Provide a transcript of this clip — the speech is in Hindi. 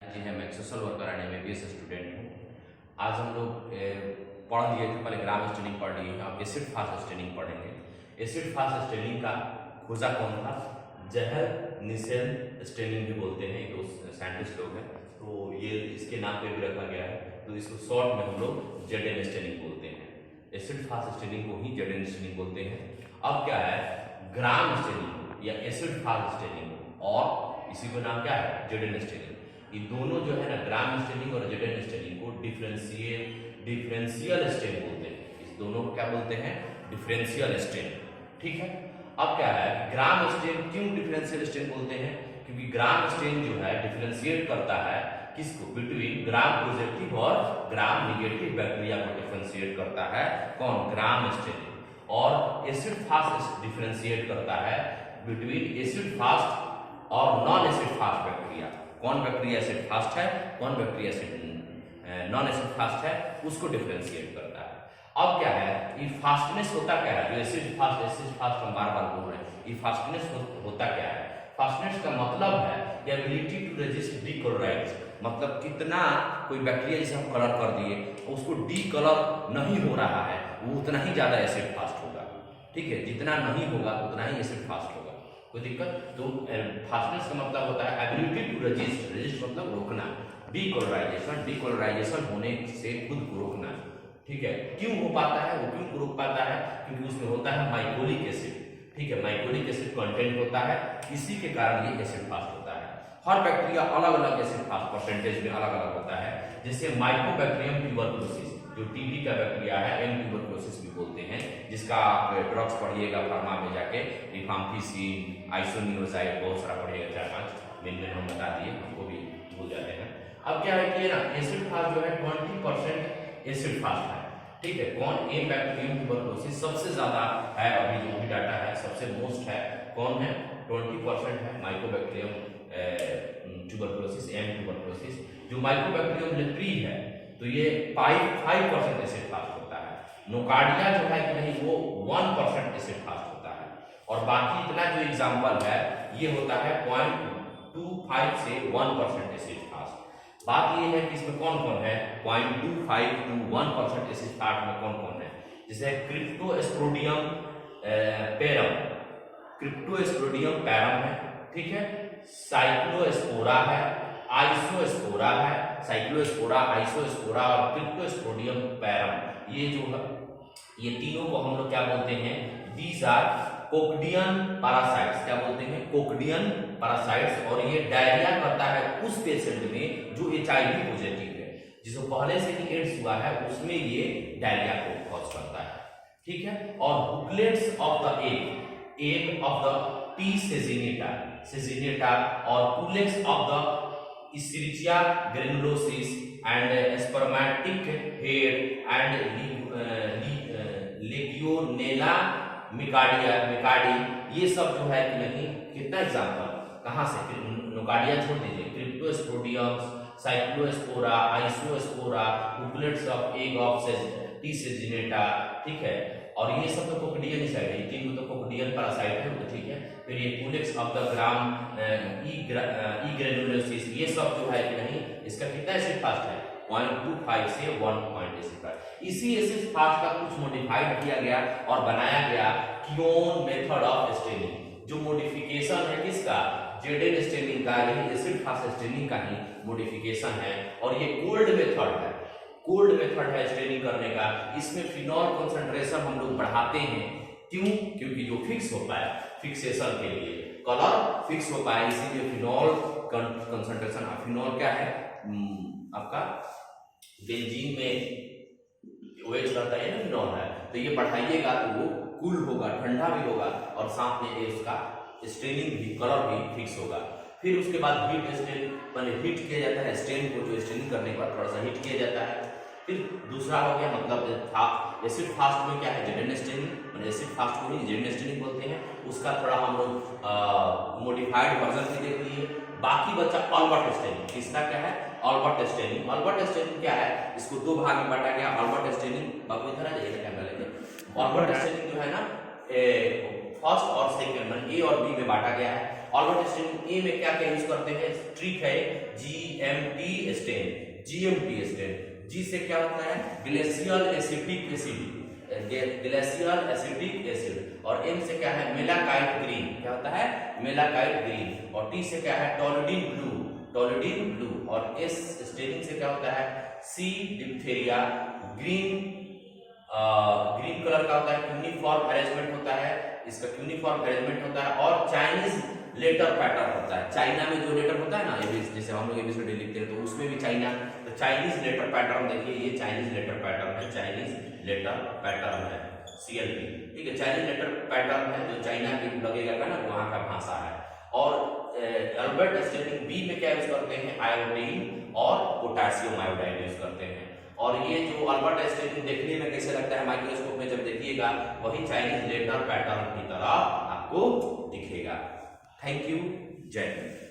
जी है, मैं social worker and MBBS student हूँ। आज हम लोग पढ़ लिए थे, पहले ग्राम स्टेनिंग पढ़ लिए, अब एसिड फास्ट स्टेनिंग पढ़ेंगे। एसिड फास्ट स्टेनिंग का खोजा कौन था? जहर निसेल स्टेनिंग भी बोलते हैं, ये दो साइंटिस्ट लोग हैं, तो ये इसके नाम पे भी रखा गया है, तो इसको शॉर्ट में हम लोग जेडएन स्टेनिंग बोलते हैं। एसिड फास्ट स्टेनिंग को ही जेडएन स्टेनिंग बोलते हैं। अब क्या है, ग्राम स्टेनिंग या एसिड फास्ट स्टेनिंग और इसी का नाम क्या है, जेडएन स्टेनिंग। ये दोनों जो है ना, ग्राम स्टेनिंग और जेडएन स्टेनिंग को डिफरेंशियल स्टेन बोलते हैं। इस दोनों को क्या बोलते हैं? Differential stain. ठीक है। अब क्या है, ग्राम स्टेन क्यों डिफरेंशियल स्टेन बोलते हैं? क्योंकि ग्राम स्टेन जो है डिफरेंशिएट करता है किसको? बिटवीन ग्राम पॉजिटिव और ग्राम निगेटिव बैक्टीरिया को डिफरेंशिएट करता है। कौन? ग्राम स्टेन। और एसिड फास्ट डिफरेंशिएट करता है बिटवीन एसिड फास्ट और नॉन एसिड फास्ट बैक्टीरिया। कौन बैक्टीरिया एसिड फास्ट है, कौन bacteria acid non acid fast है, उसको डिफरेंशिएट करता है। अब क्या है, ये फास्टनेस होता क्या है? जो एसिड फास्ट हम बार बार बोल रहे हैं, ये फास्टनेस होता क्या है? फास्टनेस का मतलब है एबिलिटी टू रेजिस्ट डीकलराइज, मतलब कितना कोई बैक्टीरिया जैसे हम कलर कर दिए, उसको डीकलर नहीं हो रहा है, वो उतना ही ज्यादा एसिड फास्ट होगा। ठीक है, जितना नहीं होगा उतना ही एसिड फास्ट होगा। कोई दिक्कत? तो फास्टनेस का मतलब होता है एबिलिटी टू रेजिस्ट, रेजिस्ट मतलब रोकना, डीकोलराइजेशन होने से खुद को रोकना। ठीक है, क्यों हो पाता है, वो क्यों रोक पाता है? क्योंकि उसमें होता है माइकोलिक एसिड। ठीक है, माइकोलिक एसिड कंटेंट होता है, इसी के कारण ये एसिड फास्ट होता है। हर बैक्टीरिया अलग अलग एसिड फास्ट परसेंटेज में अलग अलग होता है। जैसे माइकोबैक्टीरियम ट्यूबरकुलोसिस, जो टीबी का बैक्टीरिया है, एम ट्यूबरकुलोसिस भी बोलते हैं, जिसका आप ड्रग्स पढ़िएगा फार्मा में जाके, रिफाम्पिसिन, आइसोनियोसाइड, बहुत सारा पढ़िएगा, 4-5 मेन हम बता दिए, हमको भी भूल जाते हैं। अब क्या है कि ना, एसिड फास्ट जो है 20% एसिड फास्ट है। ठीक है, कौन? ए बैक्टीरियम ट्यूबरकुलोसिस सबसे ज्यादा है, अभी जो भी डाटा है सबसे मोस्ट है, कौन है? 20% है माइकोबैक्टीरियम ट्यूबरकुलोसिस, एम ट्यूबरकुलोसिस। जो माइकोबैक्टीरियम लेप्री है, तो ये 5% एसिड फास्ट होता है। नोकार्डिया जो है कि नहीं, वो 1% एसिड फास्ट होता है। और बाकी इतना जो एग्जाम्पल है, ये होता है 0.25 से 1% एसिड फास्ट। बात ये है कि इसमें कौन कौन है? 0.25 to 1% एसिड फास्ट में कौन कौन है? जैसे क्रिप्टोस्पोडियम पेरम, क्रिप्टोस्पोडियम पेरम है। ठीक है, साइक्लोस्पोरा है, आइसोस्पोरा है, साइक्लोस्पोरा, आइसोस्पोरा और क्रिप्टोस्पोडियम पेरम। ये जो है, ये तीनों को हम लोग क्या बोलते हैं? These are coccidian parasites. क्या बोलते हैं? Coccidian parasites. और ये डायरिया करता है उस पेशेंट में जो HIV पॉजिटिव है, जिसको पहले से ही एड्स हुआ है, उसमें ये डायरिया को कॉज करता है। ठीक है, और booklets of the egg of the T saginata और pullets of the Escherichia granulosis and spermatic head and Legionella mycardi, ये सब जो है कि नहीं, कितना एग्जाम्पल कहाँ से? नोकार्डिया छोड़ दीजिए, Cryptosporidium, Cyclospora, Isospora, booklets of egg of T saginata. ठीक है, और ये सब तो कोकडियन साइड है, तीन तो कोकडियन पैरासाइट है, तो ठीक है। फिर ये पुलेक्स ऑफ द ग्राम ई ग्रेनुलोसिस, ये सब जो है कि नहीं, इसका कितना एसिड फास्ट है? 0.25 से 1 एसिड फास्ट। इसी एसिड फास्ट का कुछ मॉडिफाइड किया गया और बनाया गया कियोन मेथड ऑफ स्टेनिंग। जो मॉडिफिकेशन है किसका? जेडएन स्टेनिंग का, यही एसिड फास्ट स्टेनिंग का ही मॉडिफिकेशन है। और ये कोल्ड मेथड है, कोल्ड मेथड है स्टेनिंग करने का। इसमें फिनॉल कंसंट्रेशन हम लोग बढ़ाते हैं। क्यों? क्योंकि जो फिक्स हो पाए, फिक्सेशन के लिए कलर फिक्स हो पाए, इसीलिए फिनॉल कंसंट्रेशन। फिनॉल क्या है? आपका बेंजीन में OH रहता है ना, फिनॉल है, तो ये बढ़ाइएगा तो वो कूल होगा, ठंडा भी होगा, और साथ में इसका स्टेनिंग भी, कलर भी फिक्स होगा। फिर उसके बाद हीट स्टेन, पहले हीट किया जाता है स्टेन को, जो स्टेनिंग करने के बाद थोड़ा सा हीट किया जाता है। फिर दूसरा हो गया, मतलब एसिड फास्ट में क्या है? जेडएन स्टेनिंग, मतलब एसिड फास्ट को ही जेडएन स्टेनिंग बोलते हैं। उसका थोड़ा हम लोग मॉडिफाइड वर्जन भी देख लिए। बाकी बचा अल्बर्ट स्टेनिंग। इसका क्या है? Albert staining. अल्बर्ट स्टेनिंग क्या है? इसको दो भाग में बांटा गया। अल्बर्ट स्टेनिंग, बाबू इधर आ जाइए, कैमरा लेके। अल्बर्ट स्टेनिंग जो है ना, फर्स्ट और सेकंड में A और B में बांटा गया है। अल्बर्ट स्टेन ए में क्या क्या यूज करते हैं, ट्रिक है जीएमटी स्टेन, जीएमटी स्टेन। जी से क्या होता है, glacial acetic acid, glacial acetic acid. और एम से क्या है, मेलाकाइट ग्रीन, क्या होता है, मेलाकाइट ग्रीन। और टी से क्या है, टोलिडीन ब्लू, टोलिडीन ब्लू। और एस स्टेनिंग से क्या होता है, सी डिप्थेरिया ग्रीन, ग्रीन कलर का होता है, यूनिफॉर्म अरेंजमेंट होता है, इसका यूनिफॉर्म अरेंजमेंट होता है। और चाइनीज लेटर पैटर्न होता है, चाइना में जो लेटर होता है ना, जैसे हम लोग एबीसीडी लिखते हैं तो उसमें भी चाइना, तो चाइनीज लेटर पैटर्न देखिए, ये चाइनीज लेटर पैटर्न है, चाइनीज लेटर पैटर्न है CLP, ठीक है, चाइनीज लेटर पैटर्न है जो चाइना के लगेगा ना, वहां का भाषा है। और अल्बर्ट स्टेनिंग बी में क्या यूज करते हैं, आयोडीन और पोटेशियम आयोडाइड यूज करते हैं। और ये जो अल्बर्ट स्टेनिंग देखने में कैसे लगता है माइक्रोस्कोप में जब देखिएगा, वही चाइनीज लेटर पैटर्न की तरह आपको दिखेगा। थैंक यू, जय हिंद।